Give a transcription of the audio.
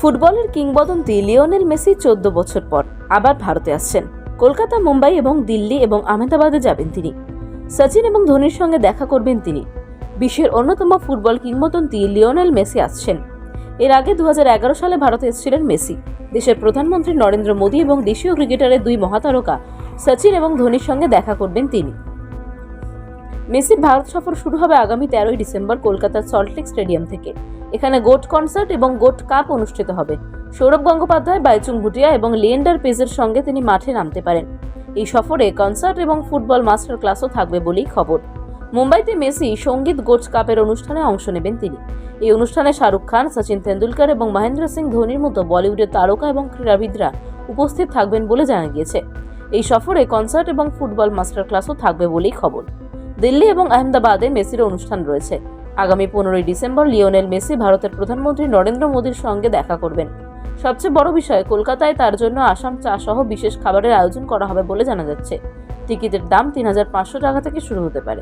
ফুটবলের কিংবদন্তি Lionel Messi 14 বছর পর আবার ভারতে আসছেন। কলকাতা, মুম্বাই এবং দিল্লি এবং আহমেদাবাদে যাবেন তিনি। সচিন এবং ধোনির সঙ্গে দেখা করবেন তিনি। বিশ্বের অন্যতম ফুটবল কিংবদন্তি লিওনেল মেসি আসছেন। এর আগে 2011 সালে ভারতে এসেছিলেন মেসি। দেশের প্রধানমন্ত্রী নরেন্দ্র মোদী এবং দেশীয় ক্রিকেটারের দুই মহাতারকা সচিন এবং ধোনির সঙ্গে দেখা করবেন তিনি। মেসির ভারত সফর শুরু হবে আগামী 13 ডিসেম্বর কলকাতার সল্টলেক স্টেডিয়াম থেকে। এখানে গোট কনসার্ট এবং গোট কাপ অনুষ্ঠিত হবে। সৌরভ গঙ্গোপাধ্যায়, বাইচুং ভুটিয়া এবং লিয়েন্ডার পেজের সঙ্গে তিনি মাঠে নামতে পারেন। এই সফরে কনসার্ট এবং ফুটবল মাস্টার ক্লাসও থাকবে বলেই খবর। মুম্বাইতে মেসি সঙ্গীত গোট কাপের অনুষ্ঠানে অংশ নেবেন তিনি। এই অনুষ্ঠানে শাহরুখ খান, সচিন তেন্ডুলকর এবং মহেন্দ্র সিং ধোনির মতো বলিউডের তারকা এবং ক্রীড়াবিদরা উপস্থিত থাকবেন বলে জানা গিয়েছে। এই সফরে কনসার্ট এবং ফুটবল মাস্টার ক্লাসও থাকবে বলেই খবর। দিল্লি এবং আহমেদাবাদে মেসির অনুষ্ঠান রয়েছে। আগামী 15 ডিসেম্বর লিওনেল মেসি ভারতের প্রধানমন্ত্রী নরেন্দ্র মোদীর সঙ্গে দেখা করবেন। সবচেয়ে বড় বিষয়, কলকাতায় তার জন্য আসাম চা সহ বিশেষ খাবারের আয়োজন করা হবে বলে জানা যাচ্ছে। টিকিটের দাম 3500 টাকা থেকে শুরু হতে পারে।